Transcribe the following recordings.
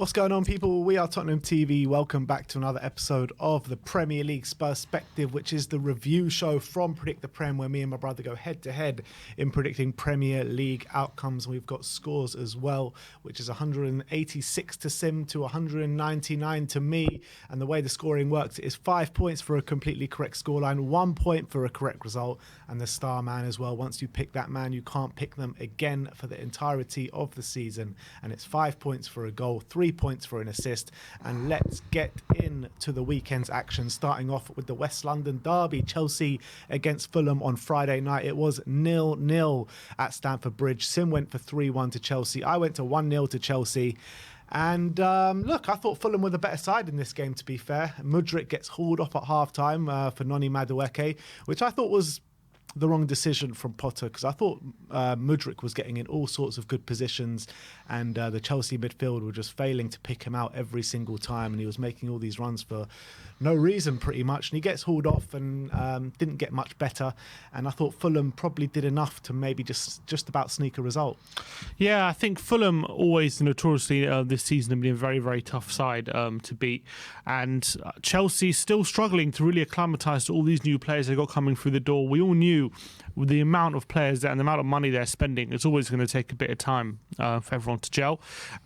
What's going on, people? We are Tottenham TV. Welcome back to another episode of the Premier League Spur-Spective, which is the review show from Predict the Prem, where me and my brother go head-to-head in predicting Premier League outcomes. We've got scores as well, which is 186 to Sim to 199 to me. And the way the scoring works is 5 points for a completely correct scoreline, 1 point for a correct result, and the star man as well. Once you pick that man, you can't pick them again for the entirety of the season. And it's 5 points for a goal, 3 points for an assist. And let's get into the weekend's action, starting off with the West London derby, Chelsea against Fulham on Friday night. It was 0-0 at Stamford Bridge. Sim went for 3-1 to Chelsea. I went to 1-0 to Chelsea. And look, I thought Fulham were the better side in this game, to be fair. Mudryk gets hauled off at half-time for Noni Madueke, which I thought was the wrong decision from Potter, because I thought Mudryk was getting in all sorts of good positions, and the Chelsea midfield were just failing to pick him out every single time, and he was making all these runs for no reason pretty much, and he gets hauled off and didn't get much better. And I thought Fulham probably did enough to maybe just about sneak a result. Yeah, I think Fulham always notoriously this season have been a very, very tough side to beat, and Chelsea still struggling to really acclimatise to all these new players they got coming through the door. We all knew with the amount of players and the amount of money they're spending, it's always going to take a bit of time for everyone to gel.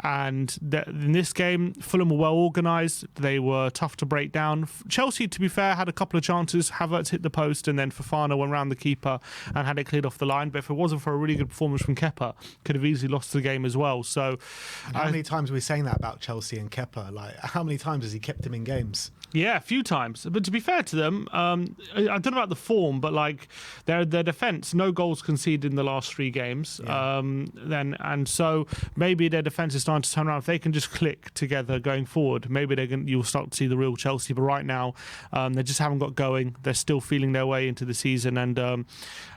And in this game, Fulham were well organised. They were tough to break down. Chelsea, to be fair, had a couple of chances. Havertz hit the post, and then Fofana went round the keeper and had it cleared off the line. But if it wasn't for a really good performance from Kepa, could have easily lost the game as well. So, how many times are we saying that about Chelsea and Kepa? Like, how many times has he kept him in games? Yeah, a few times. But to be fair to them, I don't know about the form, but like their defence, no goals conceded in the last 3 games. Yeah. So maybe their defence is starting to turn around. If they can just click together going forward, maybe you'll start to see the real Chelsea. But right now, they just haven't got going. They're still feeling their way into the season. And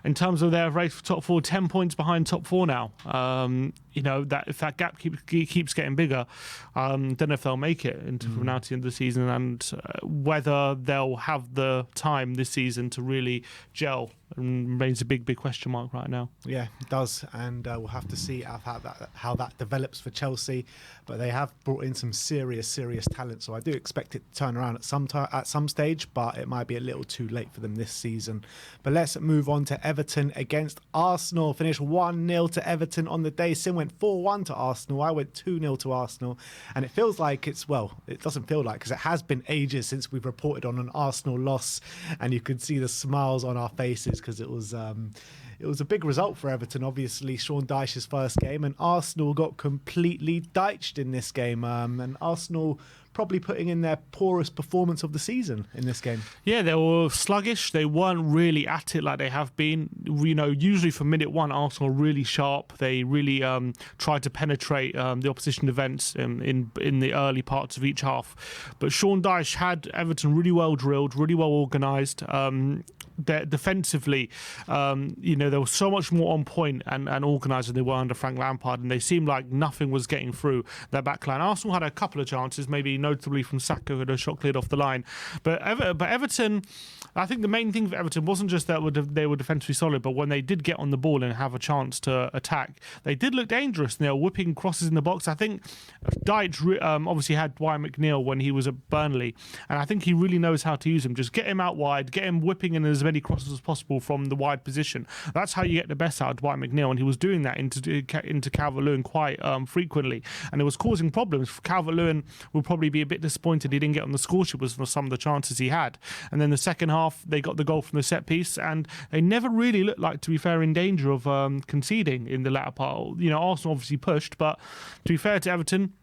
in terms of their race for top 4, 10 points behind top 4 now. That if that gap keeps getting bigger, don't know if they'll make it from now to the end of the season, and whether they'll have the time this season to really gel remains a big question mark right now. Yeah, it does, and we'll have to see how that develops for Chelsea. But they have brought in some serious talent, so I do expect it to turn around at some stage, but it might be a little too late for them this season. But let's move on to Everton against Arsenal. Finished 1-0 to Everton on the day. Sim went 4-1 to Arsenal. I went 2-0 to Arsenal, and it feels like it doesn't feel like, because it has been ages since we've reported on an Arsenal loss, and you could see the smiles on our faces because it was a big result for Everton. Obviously, Sean Dyche's first game, and Arsenal got completely dyched in this game. And Arsenal probably putting in their poorest performance of the season in this game. Yeah, they were sluggish. They weren't really at it like they have been. Usually from minute one, Arsenal are really sharp. They really tried to penetrate the opposition defence in the early parts of each half. But Sean Dyche had Everton really well drilled, really well organised. Defensively, they were so much more on point and organised than they were under Frank Lampard, and they seemed like nothing was getting through their backline. Arsenal had a couple of chances, maybe notably from Saka, who had a shot cleared off the line. But Everton, I think the main thing for Everton wasn't just that they were defensively solid, but when they did get on the ball and have a chance to attack, they did look dangerous. They were whipping crosses in the box. I think Dyche obviously had Wyatt McNeil when he was at Burnley, and I think he really knows how to use him. Just get him out wide, get him whipping in as many crosses as possible from the wide position. That's how you get the best out of Wyatt McNeil, and he was doing that into Calvert-Lewin quite frequently, and it was causing problems. Calvert-Lewin will probably be a bit disappointed he didn't get on the score sheet with some of the chances he had. And then the second half, they got the goal from the set piece, and they never really looked like, to be fair, in danger of conceding in the latter part. Arsenal obviously pushed, but to be fair to Everton,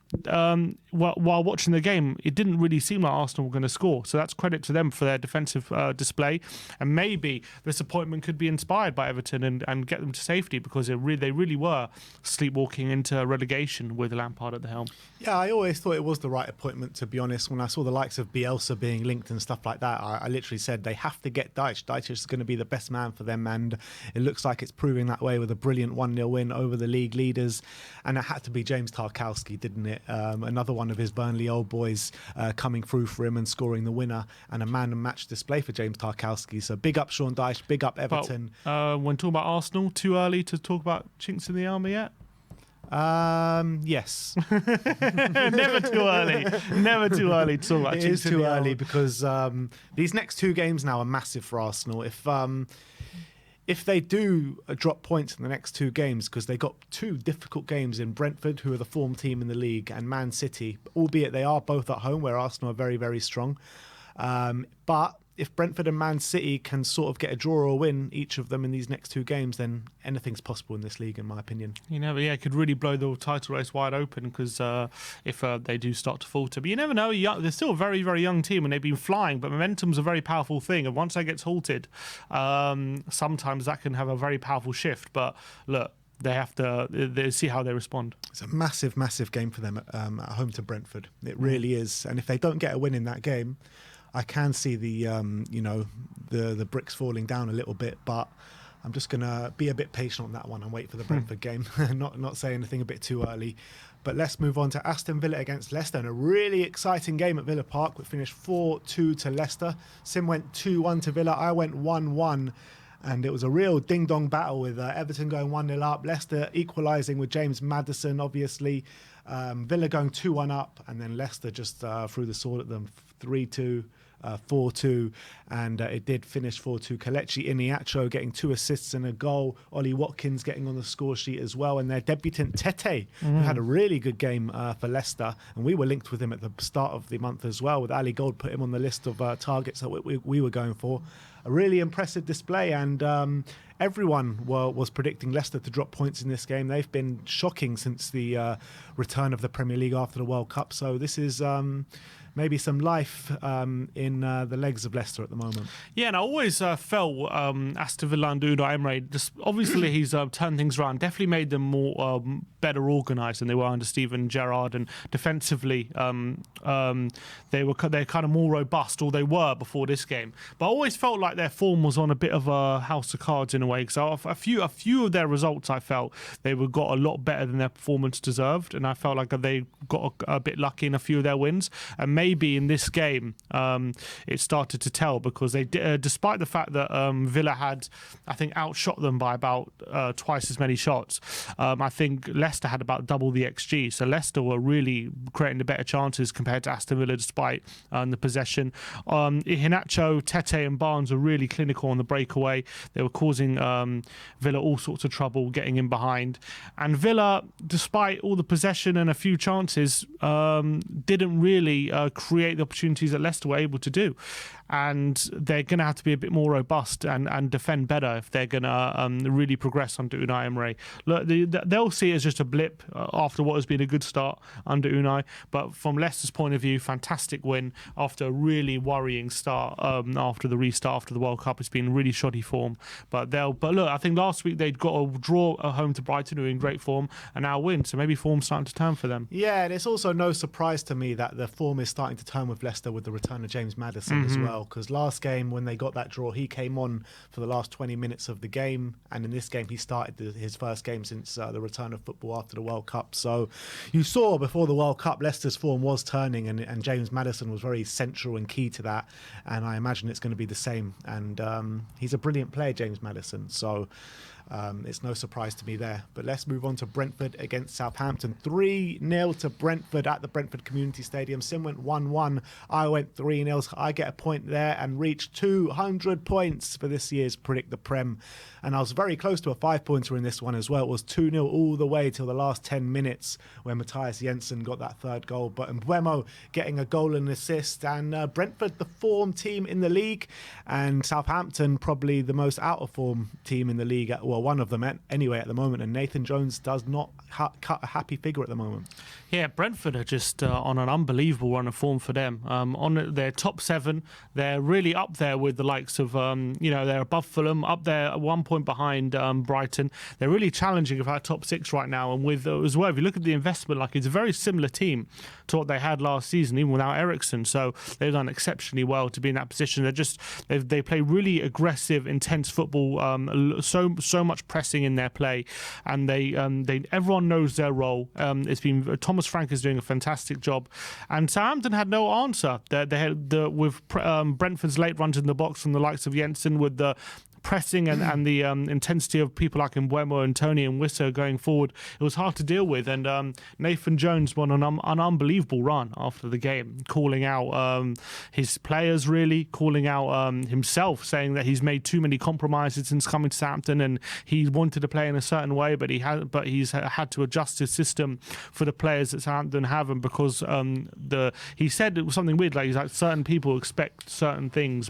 while watching the game, it didn't really seem like Arsenal were going to score. So that's credit to them for their defensive display. And maybe this appointment could be inspired by Everton and get them to safety, because they really were sleepwalking into relegation with Lampard at the helm. Yeah, I always thought it was the right appointment, to be honest. When I saw the likes of Bielsa being linked and stuff like that, I literally said they have to get Dyche. Dyche is going to be the best man for them, and it looks like it's proving that way with a brilliant 1-0 win over the league leaders. And it had to be James Tarkowski, didn't it? Another one of his Burnley old boys coming through for him and scoring the winner, and a man-and-match display for James Tarkowski. So big up Sean Dyche, big up Everton. When talking about Arsenal, too early to talk about chinks in the armour yet? Yes. Never too early. Never too early to talk about It is too early because these next two games now are massive for Arsenal. If they do drop points in the next two games, because they got two difficult games in Brentford, who are the form team in the league, and Man City, albeit they are both at home, where Arsenal are very, very strong. But if Brentford and Man City can sort of get a draw or a win, each of them in these next two games, then anything's possible in this league, in my opinion. You never, it could really blow the title race wide open because if they do start to falter. But you never know. They're still a very, very young team and they've been flying, but momentum's a very powerful thing. And once that gets halted, sometimes that can have a very powerful shift. But look, they have to see how they respond. It's a massive, massive game for them at home to Brentford. It really is. And if they don't get a win in that game, I can see the bricks falling down a little bit, but I'm just going to be a bit patient on that one and wait for the Brentford game, not say anything a bit too early. But let's move on to Aston Villa against Leicester, and a really exciting game at Villa Park. We finished 4-2 to Leicester. Sim went 2-1 to Villa. I went 1-1. And it was a real ding-dong battle with Everton going 1-0 up, Leicester equalising with James Maddison, obviously. Villa going 2-1 up, and then Leicester just threw the sword at them, 3-2. 4-2, and it did finish 4-2. Kelechi Iheanacho getting 2 assists and a goal. Ollie Watkins getting on the score sheet as well, and their debutant Tete, who had a really good game for Leicester, and we were linked with him at the start of the month as well, with Ali Gold put him on the list of targets that we were going for. A really impressive display, and everyone was predicting Leicester to drop points in this game. They've been shocking since the return of the Premier League after the World Cup, so this is maybe some life in the legs of Leicester at the moment. Yeah, and I always felt Aston Villa and Unai Emery, just obviously he's turned things around, definitely made them more better organised than they were under Steven Gerrard, and defensively they're kind of more robust, or they were before this game. But I always felt like their form was on a bit of a house of cards in a way, because a few of their results I felt they got a lot better than their performance deserved, and I felt like they got a bit lucky in a few of their wins, and maybe in this game it started to tell, because they despite the fact that Villa had, I think, outshot them by about twice as many shots, I think Leicester had about double the XG, so Leicester were really creating the better chances compared to Aston Villa despite the possession. Iheanacho, Tete and Barnes were really clinical on the breakaway. They were causing Villa all sorts of trouble getting in behind, and Villa, despite all the possession and a few chances, didn't really create the opportunities that Leicester were able to do, and they're going to have to be a bit more robust and defend better if they're going to really progress under Unai Emery. Look, they'll see it as just a blip after what has been a good start under Unai, but from Leicester's point of view, fantastic win after a really worrying start after the restart after the World Cup. It's been really shoddy form, but look, I think last week they'd got a draw at home to Brighton, who are in great form, and now win, so maybe form's starting to turn for them. Yeah, and it's also no surprise to me that the form is starting to turn with Leicester with the return of James Maddison as well, because last game when they got that draw, he came on for the last 20 minutes of the game, and in this game he started his first game since the return of football after the World Cup. So you saw before the World Cup Leicester's form was turning, and James Maddison was very central and key to that, and I imagine it's going to be the same, and he's a brilliant player, James Maddison, so it's no surprise to me there. But let's move on to Brentford against Southampton. 3-0 to Brentford at the Brentford Community Stadium. Sim went 1-1. I went 3-0. So I get a point there and reached 200 points for this year's Predict the Prem. And I was very close to a 5-pointer in this one as well. It was 2-0 all the way till the last 10 minutes when Matthias Jensen got that third goal. But Mbeumo getting a goal and assist. And Brentford, the form team in the league. And Southampton, probably the most out of form team in the league. Well, one of them anyway at the moment. And Nathan Jones does not cut a happy figure at the moment. Yeah, Brentford are just on an unbelievable run of form for them. On their top 7, they're really up there with the likes of, they're above Fulham, up there at 1 point behind Brighton. They're really challenging about top 6 right now. And with as well, if you look at the investment, like it's a very similar team to what they had last season, even without Eriksen. So they've done exceptionally well to be in that position. They play really aggressive, intense football. So much pressing in their play, and everyone knows their role. It's been Thomas Frank is doing a fantastic job, and Southampton had no answer. They had with Brentford's late runs in the box from the likes of Jensen, with the pressing and the intensity of people like Mbeumo and Tony and Wissa going forward, it was hard to deal with. And Nathan Jones won an unbelievable run after the game, calling out his players, really calling out himself, saying that he's made too many compromises since coming to Southampton, and he wanted to play in a certain way, but he's had to adjust his system for the players that Southampton have, and because he said it was something weird, like he's like, certain people expect certain things,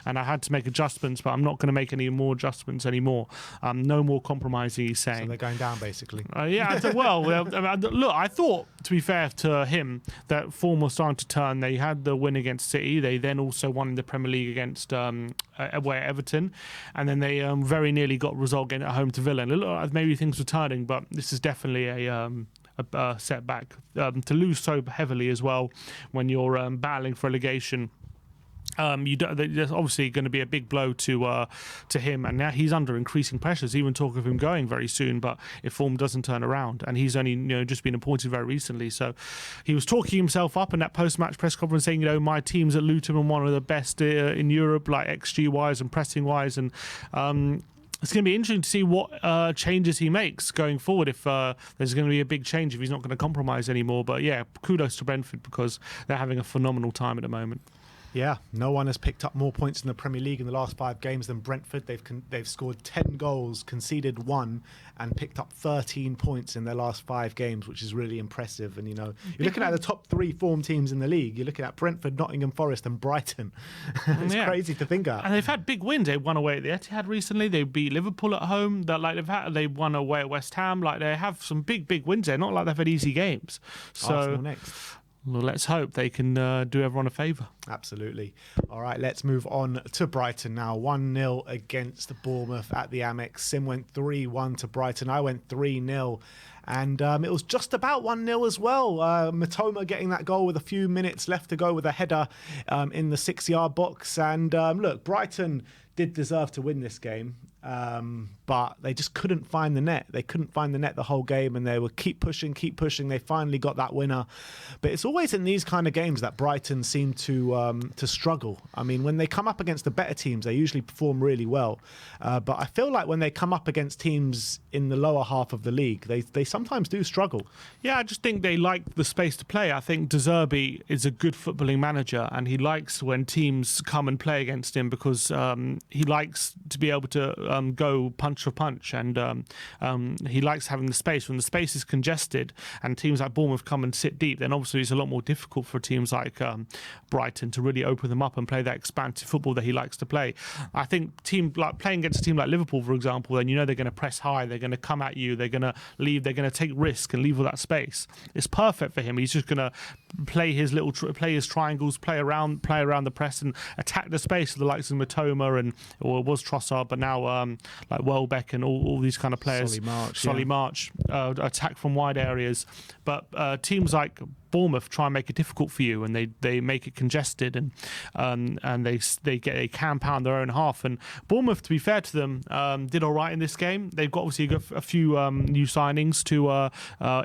and I had to make adjustments, but I'm not going to make any more adjustments anymore. No more compromising, he's saying. So they're going down, basically. Yeah, look, I thought, to be fair to him, that form was starting to turn. They had the win against City. They then also won the Premier League against away at Everton, and then they very nearly got a result getting at home to Villa. And it looked like maybe things were turning, but this is definitely a setback. To lose so heavily as well when you're battling for relegation. There's obviously going to be a big blow to him, and now he's under increasing pressures. Even talk of him going very soon, but if form doesn't turn around, and he's only just been appointed very recently, so he was talking himself up in that post-match press conference, saying, my teams at Luton are one of the best in Europe, like XG wise and pressing wise, and it's going to be interesting to see what changes he makes going forward, if there's going to be a big change, if he's not going to compromise anymore. But yeah, kudos to Brentford, because they're having a phenomenal time at the moment. Yeah, no one has picked up more points in the Premier League in the last 5 games than Brentford. They've scored 10 goals, conceded 1, and picked up 13 points in their last 5 games, which is really impressive. And, you're looking at the top 3 form teams in the league. You're looking at Brentford, Nottingham Forest and Brighton. It's crazy to think of. And they've had big wins. They won away at the Etihad recently. They beat Liverpool at home. They won away at West Ham. They have some big wins there. Not like they've had easy games. So, Arsenal next. Well, let's hope they can do everyone a favour. Absolutely. All right, let's move on to Brighton now. 1-0 against Bournemouth at the Amex. Sim went 3-1 to Brighton. I went 3-0. And it was just about 1-0 as well. Matoma getting that goal with a few minutes left to go with a header in the 6-yard box. And look, Brighton did deserve to win this game. But they just couldn't find the net. They couldn't find the net the whole game, and they would keep pushing. They finally got that winner. But it's always in these kind of games that Brighton seem to struggle. I mean, when they come up against the better teams, they usually perform really well. But I feel like when they come up against teams in the lower half of the league, they sometimes do struggle. Yeah, I just think they like the space to play. I think De Zerbi is a good footballing manager, and he likes when teams come and play against him, because he likes to be able to go punch for punch, and he likes having the space. When the space is congested and teams like Bournemouth come and sit deep, then obviously it's a lot more difficult for teams like Brighton to really open them up and play that expansive football that he likes to play. I think playing against a team like Liverpool, for example, then they're going to press high, they're going to come at you, they're going to leave, they're going to take risk and leave all that space. It's perfect for him. He's just going to play his triangles, play around the press and attack the space with the likes of Matoma or it was Trossard, but now like Welbeck and all these kind of players. Solly March, attack from wide areas. But teams like Bournemouth try and make it difficult for you, and they make it congested, and they can pound their own half. And Bournemouth, to be fair to them, did all right in this game. They've got a few new signings to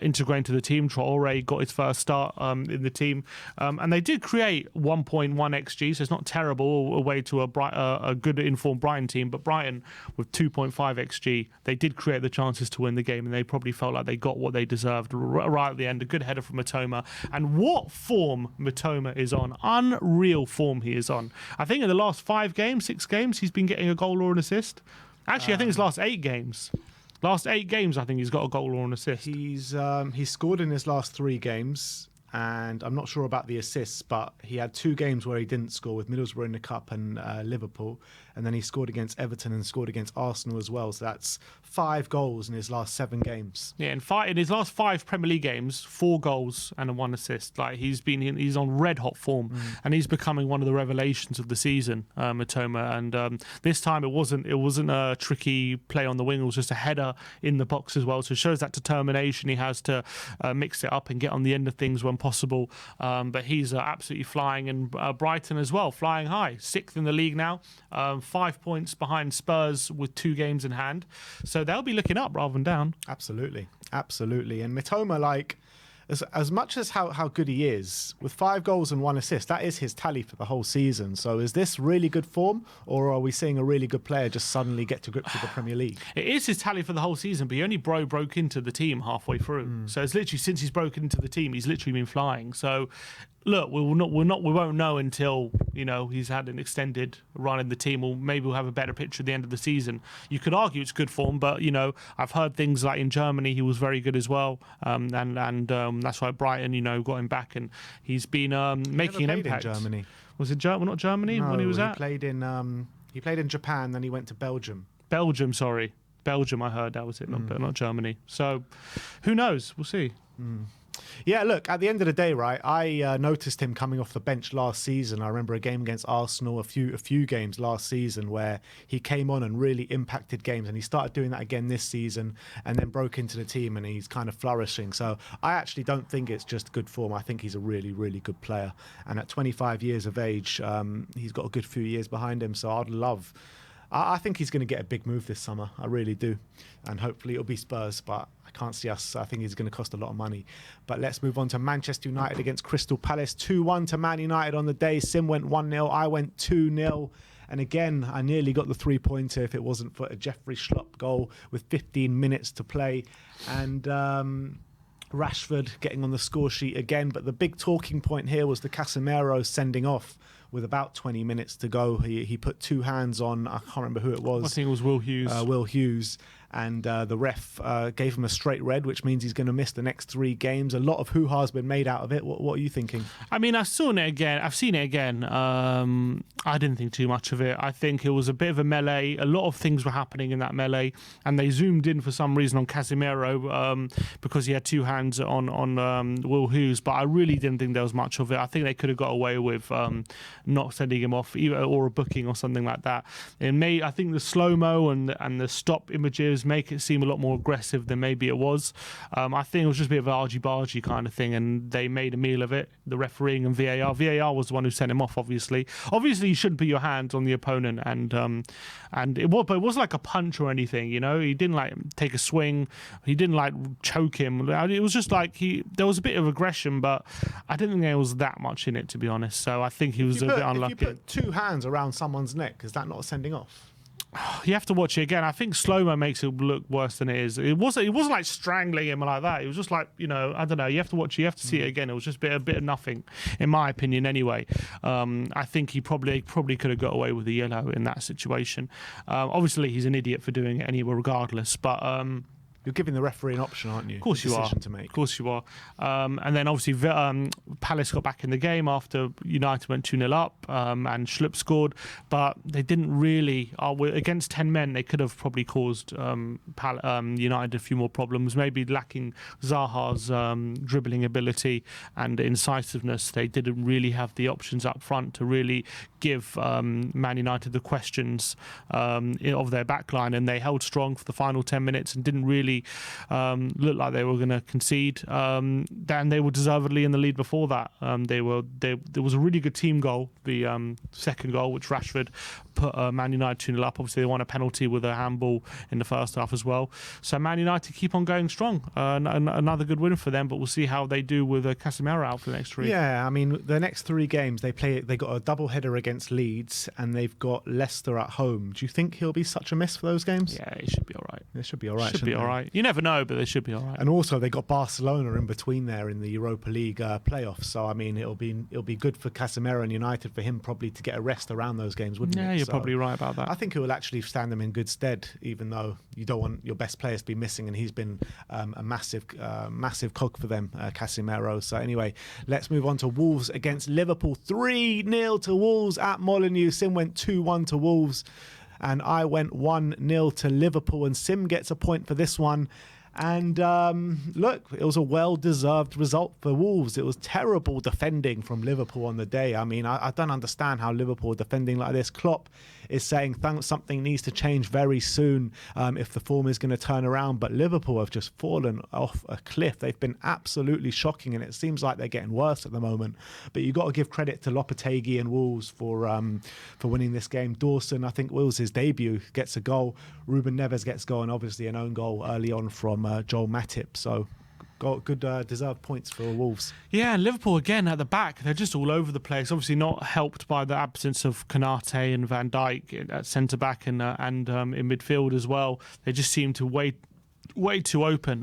integrate into the team. Traore got his first start in the team, and they did create 1.1 XG, so it's not terrible away to a good informed Brighton team. But Brighton with 2.5 XG, they did create the chances to win the game, and they probably felt like they got what they deserved right at the end. A good header from Matoma. And what form Matoma is on. Unreal form he is on. I think in the last 6 games, he's been getting a goal or an assist. Actually, I think it's last 8 games. Last 8 games, I think he's got a goal or an assist. He's scored in his last 3 games, and I'm not sure about the assists, but he had 2 games where he didn't score, with Middlesbrough in the Cup and Liverpool. And then he scored against Everton and scored against Arsenal as well. So that's 5 goals in his last 7 games. Yeah, in his last 5 Premier League games, 4 goals and 1 assist. Like he's on red hot form, and he's becoming one of the revelations of the season, Matoma. And this time it wasn't a tricky play on the wing. It was just a header in the box as well. So it shows that determination he has to mix it up and get on the end of things when possible. But he's absolutely flying, and Brighton as well, flying high, 6th in the league now. 5 points behind Spurs with 2 games in hand. So they'll be looking up rather than down. Absolutely. And Matoma, as much as how good he is, with 5 goals and 1 assist, that is his tally for the whole season. So is this really good form, or are we seeing a really good player just suddenly get to grips with the Premier League? It is his tally for the whole season, but he only broke into the team halfway through. So it's literally since he's broken into the team, he's literally been flying. So look, we won't know until he's had an extended run in the team, or maybe we'll have a better picture at the end of the season. You could argue it's good form, but I've heard things like in Germany he was very good as well, and that's why Brighton got him back, and he's been making an impact. In Germany. Was it not Germany No, when he was at? He played in Japan, then he went to Belgium. Belgium, I heard that was it, not Germany. So who knows? We'll see. Yeah, look, at the end of the day, right, I noticed him coming off the bench last season. I remember a game against Arsenal, a few games last season where he came on and really impacted games, and he started doing that again this season and then broke into the team, and he's kind of flourishing. So I actually don't think it's just good form. I think he's a really, really good player. And at 25 years of age, he's got a good few years behind him. So I think he's going to get a big move this summer. I really do. And hopefully it'll be Spurs, but I can't see us. I think he's going to cost a lot of money. But let's move on to Manchester United against Crystal Palace. 2-1 to Man United on the day. Sim went 1-0. I went 2-0. And again, I nearly got the 3-pointer if it wasn't for a Jeffrey Schlupp goal with 15 minutes to play. And Rashford getting on the score sheet again. But the big talking point here was the Casemiro sending off with about 20 minutes to go. He put 2 hands on, I can't remember who it was. I think it was Will Hughes. Will Hughes. And the ref gave him a straight red, which means he's going to miss the next 3 games. A lot of hoo-ha has been made out of it. What are you thinking? I mean, I've seen it again. I didn't think too much of it. I think it was a bit of a melee. A lot of things were happening in that melee, and they zoomed in for some reason on Casemiro because he had 2 hands on Will Hughes. But I really didn't think there was much of it. I think they could have got away with not sending him off, or a booking or something like that. I think the slow-mo and the stop images make it seem a lot more aggressive than maybe it was. I think it was just a bit of an argy-bargy kind of thing, and they made a meal of it, the refereeing and VAR. VAR was the one who sent him off, obviously. Obviously, you shouldn't put your hands on the opponent, but it wasn't like a punch or anything, He didn't like take a swing. He didn't like choke him. It was just like there was a bit of aggression, but I didn't think there was that much in it, to be honest. So I think he was a bit unlucky. If you put 2 hands around someone's neck, is that not a sending off? You have to watch it again. I think slow-mo makes it look worse than it is. It wasn't like strangling him like that. It was just like, I don't know. You have to watch it. You have to see it again. It was just a bit of nothing, in my opinion, anyway. I think he probably could have got away with a yellow in that situation. Obviously, he's an idiot for doing it anyway, regardless. But you're giving the referee an option, aren't you? Of course you are. To make. Of course you are. And then obviously Palace got back in the game after United went 2-0 up and Schlupp scored. But they didn't really, against 10 men, they could have probably caused United a few more problems. Maybe lacking Zaha's dribbling ability and incisiveness. They didn't really have the options up front to really give Man United the questions of their backline. And they held strong for the final 10 minutes and didn't really look like they were going to concede. And they were deservedly in the lead before that. There was a really good team goal, the second goal, which Rashford put Man United 2-0 up. Obviously, they won a penalty with a handball in the first half as well. So Man United keep on going strong. Another good win for them, but we'll see how they do with Casemiro out for the next 3. Yeah, I mean, the next 3 games, they got a double header against Leeds, and they've got Leicester at home. Do you think he'll be such a miss for those games? Yeah, he should be all right. It should be all right. Should be all right. You never know, but they should be all right. And also, they got Barcelona in between there in the Europa League playoffs. So I mean, it'll be good for Casemiro and United for him probably to get a rest around those games, wouldn't it? Yeah, you're probably right about that. I think it will actually stand them in good stead, even though you don't want your best players to be missing, and he's been a massive cog for them, Casemiro. So anyway, let's move on to Wolves against Liverpool. 3-0 to Wolves at Molineux. Sim went 2-1 to Wolves, and I went 1-0 to Liverpool, and Sim gets a point for this one. And look, it was a well-deserved result for Wolves. It was terrible defending from Liverpool on the day. I mean, I don't understand how Liverpool are defending like this. Klopp is saying something needs to change very soon if the form is going to turn around. But Liverpool have just fallen off a cliff. They've been absolutely shocking, and it seems like they're getting worse at the moment. But you've got to give credit to Lopetegui and Wolves for winning this game. Dawson, I think Wolves' debut, gets a goal. Ruben Neves gets a goal, and obviously an own goal early on from Joel Matip. So got good deserved points for Wolves. Yeah, and Liverpool again at the back, they're just all over the place. Obviously not helped by the absence of Konate and Van Dijk at centre back and in midfield as well. They just seem to way too open.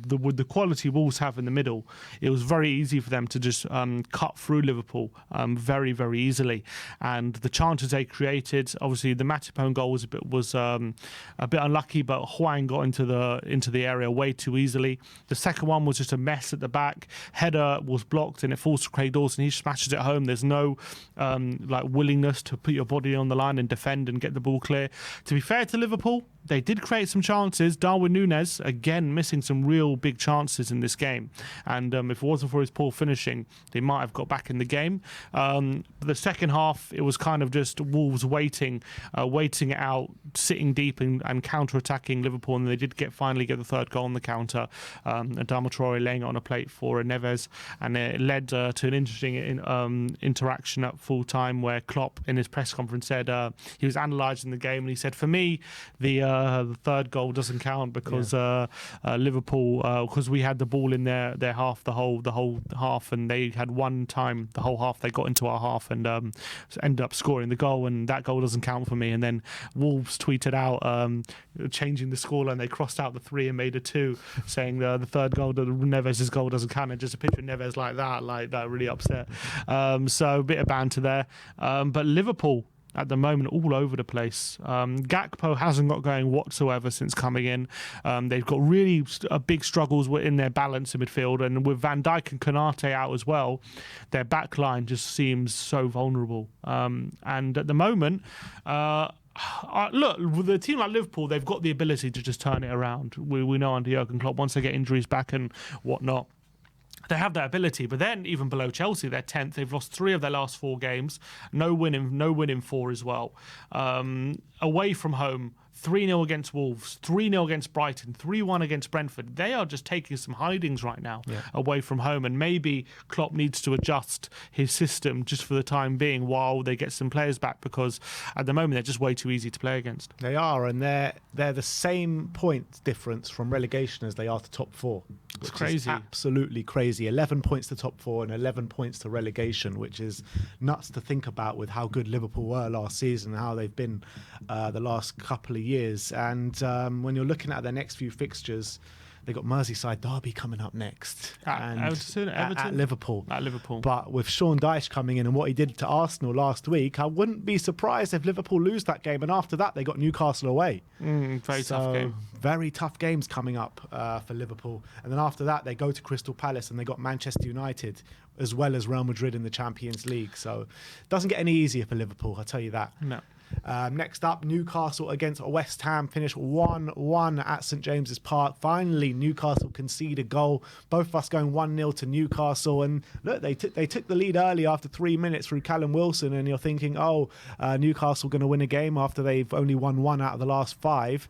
With the quality Wolves have in the middle, it was very easy for them to just cut through Liverpool very, very easily. And the chances they created, obviously the Matip own goal was a bit unlucky, but Hwang got into the area way too easily. The second one was just a mess at the back. Header was blocked and it falls to Craig Dawson. He smashes it home. There's no willingness to put your body on the line and defend and get the ball clear. To be fair to Liverpool, they did create some chances. Darwin Núñez, again, missing some real big chances in this game. And if it wasn't for his poor finishing, they might have got back in the game. The second half, it was kind of just Wolves waiting it out, sitting deep and counter-attacking Liverpool. And they did finally get the third goal on the counter. Adama Traore laying it on a plate for Neves. And it led to an interesting interaction at full time where Klopp, in his press conference, said he was analysing the game. And he said, for me, the third goal doesn't count because Liverpool, because we had the ball in their half the whole half, and they had one time the whole half they got into our half and ended up scoring the goal, and that goal doesn't count for me. And then Wolves tweeted out changing the scoreline. They crossed out the 3 and made a 2, saying the third goal, Neves' goal doesn't count. And just a picture of Neves like that really upset. So a bit of banter there. But Liverpool at the moment all over the place. Gakpo hasn't got going whatsoever since coming in. They've got really big struggles in their balance in midfield, and with Van Dijk and Konate out as well, their back line just seems so vulnerable. And at the moment, look, with a team like Liverpool, they've got the ability to just turn it around. We know under Jurgen Klopp, once they get injuries back and whatnot, they have that ability. But then even below Chelsea, they're 10th. They've lost 3 of their last 4 games. No win in 4 as well. Away from home, 3-0 against Wolves, 3-0 against Brighton, 3-1 against Brentford. They are just taking some hidings right now away from home, and maybe Klopp needs to adjust his system just for the time being while they get some players back, because at the moment they're just way too easy to play against. They are, and they're the same point difference from relegation as they are to top 4. It's crazy. Absolutely crazy. 11 points to top 4 and 11 points to relegation, which is nuts to think about with how good Liverpool were last season and how they've been the last couple of years. And when you're looking at their next few fixtures, they got Merseyside derby coming up next, and Everton. At Liverpool. At Liverpool. But with Sean Dyche coming in and what he did to Arsenal last week, I wouldn't be surprised if Liverpool lose that game. And after that, they got Newcastle away. Very tough game. Very tough games coming up for Liverpool. And then after that, they go to Crystal Palace and they got Manchester United as well as Real Madrid in the Champions League. So it doesn't get any easier for Liverpool, I'll tell you that. No. Next up, Newcastle against West Ham finished 1-1 at St James's Park. Finally, Newcastle concede a goal. Both of us going 1-0 to Newcastle. And look, they took the lead early after 3 minutes through Callum Wilson. And you're thinking, Newcastle going to win a game after they've only won 1 out of the last 5.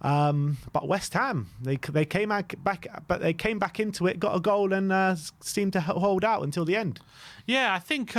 But West Ham, they came back into it, got a goal, and seemed to hold out until the end. Yeah, I think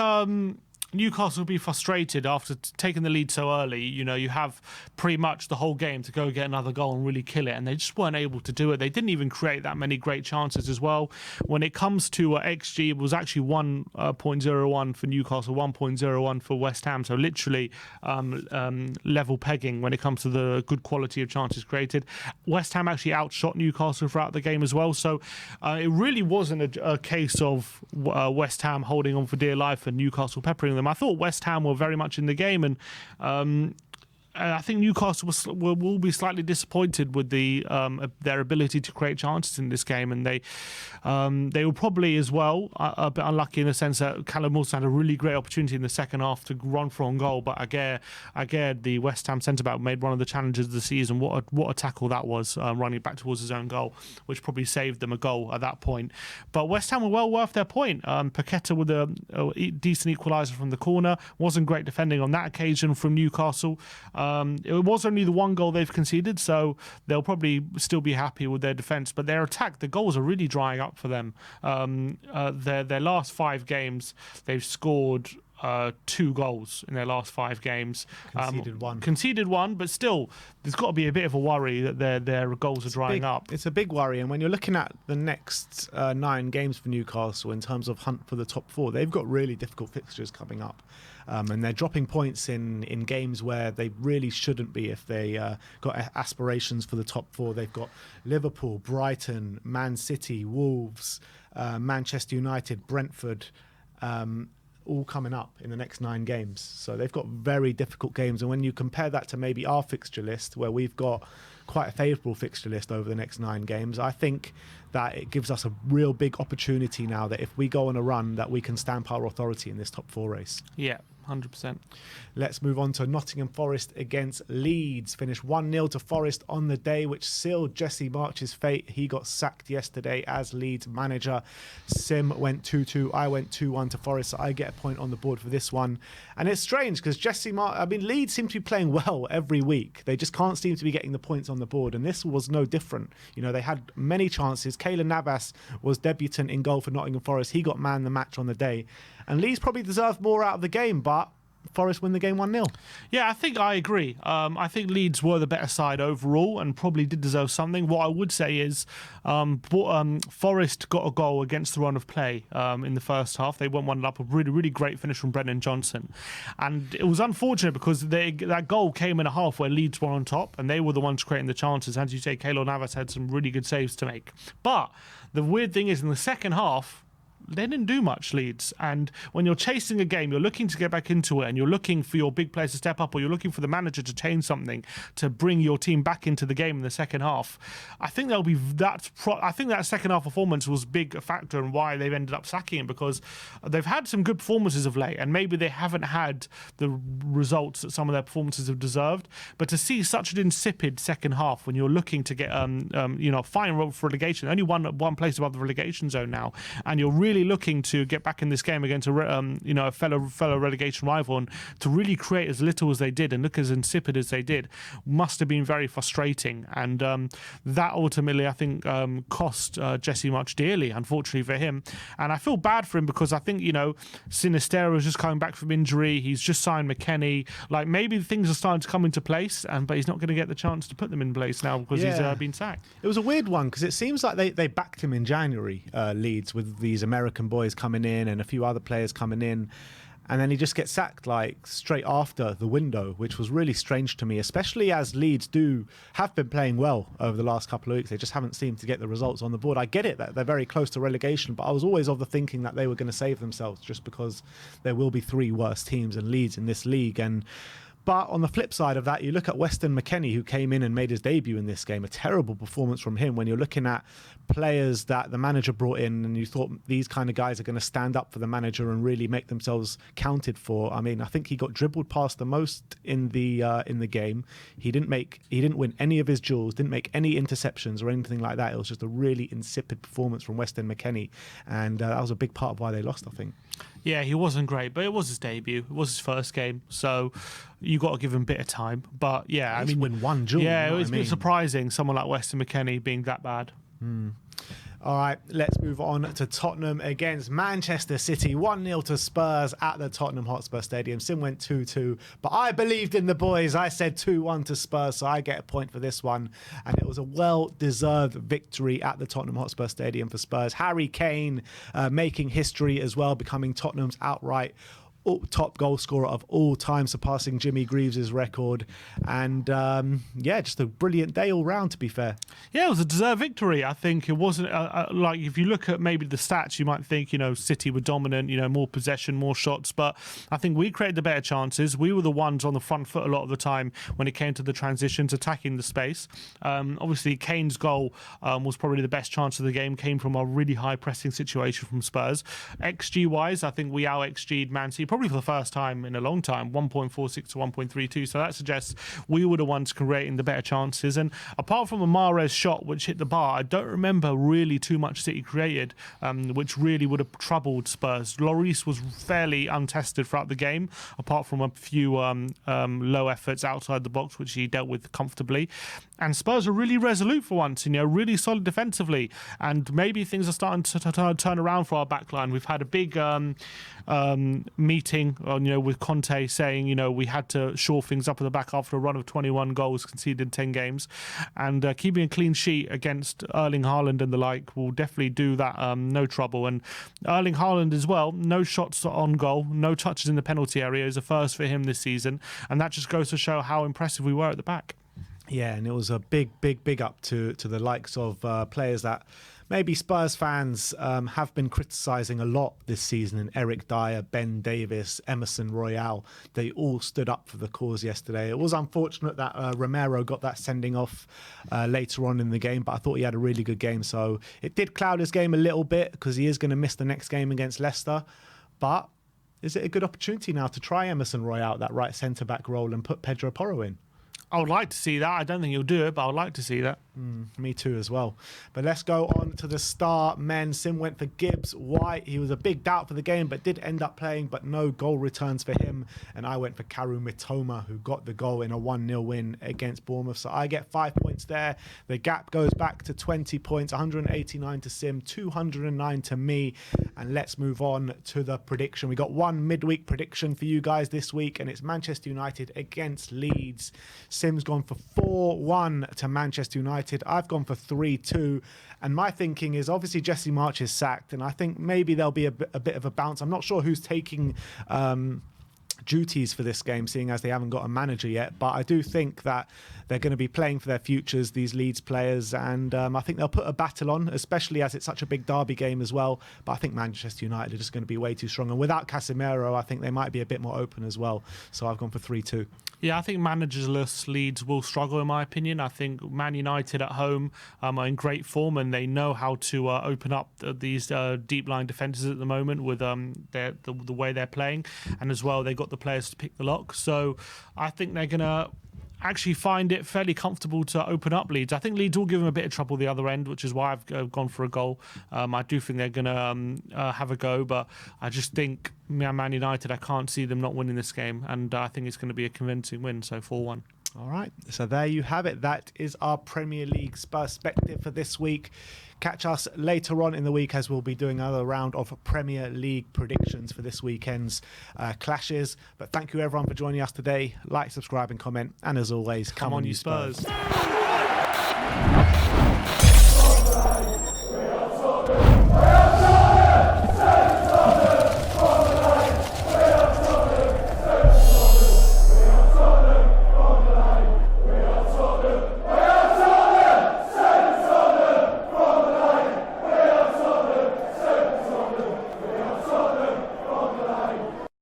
Newcastle will be frustrated after taking the lead so early. You know, you have pretty much the whole game to go get another goal and really kill it, and they just weren't able to do it. They didn't even create that many great chances as well. When it comes to XG, it was actually 1.01 for Newcastle, 1.01 for West Ham. So literally level pegging when it comes to the good quality of chances created. West Ham actually outshot Newcastle throughout the game as well. So it really wasn't a case of West Ham holding on for dear life and Newcastle peppering them. I thought West Ham were very much in the game, and I think Newcastle will be slightly disappointed with their ability to create chances in this game, and they will probably as well a bit unlucky in the sense that Callum Wilson had a really great opportunity in the second half to run for on goal, but again the West Ham centre-back made one of the challenges of the season. What a tackle that was, running back towards his own goal, which probably saved them a goal at that point. But West Ham were well worth their point. Paqueta with a decent equaliser from the corner. Wasn't great defending on that occasion from Newcastle. It was only the 1 goal they've conceded, so they'll probably still be happy with their defence. But their attack, the goals are really drying up for them. Their last 5 games, they've scored 2 goals in their last 5 games. Conceded one, but still, there's got to be a bit of a worry that their goals are drying up. It's a big worry, and when you're looking at the next 9 games for Newcastle in terms of hunt for the top 4, they've got really difficult fixtures coming up. And they're dropping points in games where they really shouldn't be if they got aspirations for the top 4. They've got Liverpool, Brighton, Man City, Wolves, Manchester United, Brentford, all coming up in the next 9 games. So they've got very difficult games. And when you compare that to maybe our fixture list, where we've got quite a favourable fixture list over the next 9 games, I think that it gives us a real big opportunity now that if we go on a run, that we can stamp our authority in this top 4 race. Yeah. 100%. Let's move on to Nottingham Forest against Leeds. Finished 1-0 to Forest on the day, which sealed Jesse March's fate. He got sacked yesterday as Leeds manager. Sim went 2-2. I went 2-1 to Forest, so I get a point on the board for this one. And it's strange because Leeds seem to be playing well every week. They just can't seem to be getting the points on the board, and this was no different. You know, they had many chances. Keylor Navas was debutant in goal for Nottingham Forest. He got man the match on the day. And Leeds probably deserved more out of the game, but Forest win the game 1-0. Yeah, I think I agree. I think Leeds were the better side overall and probably did deserve something. What I would say is Forest got a goal against the run of play in the first half. They went 1 up, a really, really great finish from Brennan Johnson. And it was unfortunate because that goal came in a half where Leeds were on top and they were the ones creating the chances. As you say, Keylor Navas had some really good saves to make. But the weird thing is in the second half, they didn't do much, Leeds. And when you're chasing a game, you're looking to get back into it and you're looking for your big players to step up, or you're looking for the manager to change something to bring your team back into the game in the second half. I think that second half performance was a big factor in why they've ended up sacking him, because they've had some good performances of late and maybe they haven't had the results that some of their performances have deserved. But to see such an insipid second half when you're looking to get fighting for relegation, only one place above the relegation zone now, and you're really looking to get back in this game against a fellow relegation rival, and to really create as little as they did and look as insipid as they did must have been very frustrating. And that ultimately, I think, cost Jesse March dearly, unfortunately for him. And I feel bad for him because I think, Sinistero is just coming back from injury. He's just signed McKennie. Like, maybe things are starting to come into place, but he's not going to get the chance to put them in place now because he's been sacked. It was a weird one because it seems like they backed him in January, Leeds, with these American boys coming in and a few other players coming in, and then he just gets sacked like straight after the window, which was really strange to me, especially as Leeds have been playing well over the last couple of weeks. They just haven't seemed to get the results on the board. I get it that they're very close to relegation, but I was always of the thinking that they were going to save themselves just because there will be 3 worse teams than Leeds in this league. But on the flip side of that, you look at Weston McKennie, who came in and made his debut in this game. A terrible performance from him when you're looking at players that the manager brought in and you thought these kind of guys are going to stand up for the manager and really make themselves counted for. I mean, I think he got dribbled past the most in the game. He didn't win any of his duels, didn't make any interceptions or anything like that. It was just a really insipid performance from Weston McKennie, and that was a big part of why they lost, I think. Yeah, he wasn't great, but it was his debut. It was his first game, so you got to give him a bit of time. But yeah, He's win 1 duel. Yeah, it's a bit surprising, someone like Weston McKennie being that bad. All right, let's move on to Tottenham against Manchester City. 1-0 to Spurs at the Tottenham Hotspur Stadium. Sim went 2-2, but I believed in the boys. I said 2-1 to Spurs, so I get a point for this one. And it was a well-deserved victory at the Tottenham Hotspur Stadium for Spurs. Harry Kane making history as well, becoming Tottenham's outright top goal scorer of all time, surpassing Jimmy Greaves' record. And just a brilliant day all round, to be fair. Yeah, it was a deserved victory. I think it wasn't like, if you look at maybe the stats, you might think, City were dominant, more possession, more shots, but I think we created the better chances. We were the ones on the front foot a lot of the time when it came to the transitions, attacking the space. Obviously, Kane's goal was probably the best chance of the game, came from a really high pressing situation from Spurs. XG wise, I think we out XG'd Man City probably for the first time in a long time, 1.46 to 1.32. So that suggests we were the ones creating the better chances. And apart from a Mahrez shot which hit the bar, I don't remember really too much City created, which really would have troubled Spurs. Lloris was fairly untested throughout the game, apart from a few low efforts outside the box, which he dealt with comfortably. And Spurs are really resolute for once, really solid defensively. And maybe things are starting to turn around for our backline. We've had a big meeting meeting, with Conte saying, we had to shore things up at the back after a run of 21 goals conceded in 10 games, and keeping a clean sheet against Erling Haaland and the like will definitely do that no trouble. And Erling Haaland as well, no shots on goal, no touches in the penalty area, is a first for him this season, and that just goes to show how impressive we were at the back. Yeah, and it was a big up to the likes of players that maybe Spurs fans have been criticising a lot this season. And Eric Dyer, Ben Davis, Emerson Royale, they all stood up for the cause yesterday. It was unfortunate that Romero got that sending off later on in the game, but I thought he had a really good game. So it did cloud his game a little bit because he is going to miss the next game against Leicester. But is it a good opportunity now to try Emerson Royale, that right centre-back role, and put Pedro Porro in? I would like to see that. I don't think he'll do it, but I would like to see that. Me too as well. But let's go on to the star men. Sim went for Gibbs White. He was a big doubt for the game, but did end up playing, but no goal returns for him. And I went for Karu Mitoma, who got the goal in a 1-0 win against Bournemouth. So I get 5 points there. The gap goes back to 20 points, 189 to Sim, 209 to me. And let's move on to the prediction. We got one midweek prediction for you guys this week, and it's Manchester United against Leeds. Sim's gone for 4-1 to Manchester United. I've gone for 3-2. And my thinking is obviously Jesse March is sacked, and I think maybe there'll be a bit of a bounce. I'm not sure who's taking duties for this game, seeing as they haven't got a manager yet. But I do think that they're going to be playing for their futures, these Leeds players, and I think they'll put a battle on, especially as it's such a big derby game as well. But I think Manchester United are just going to be way too strong. And without Casemiro, I think they might be a bit more open as well. So I've gone for 3-2. Yeah, I think managerless Leeds will struggle, in my opinion. I think Man United at home are in great form, and they know how to open up these deep line defences at the moment with the way they're playing. And as well, they've got the players to pick the lock. So I think they're going to actually find it fairly comfortable to open up Leeds. I think Leeds will give them a bit of trouble the other end, which is why I've gone for a goal. I do think they're going to have a go, but I just think Man United, I can't see them not winning this game, and I think it's going to be a convincing win, so 4-1. All right, so there you have it. That is our Premier League Spur-Spective for this week. Catch us later on in the week as we'll be doing another round of Premier League predictions for this weekend's clashes. But thank you everyone for joining us today. Like, subscribe and comment. And as always, come on you Spurs.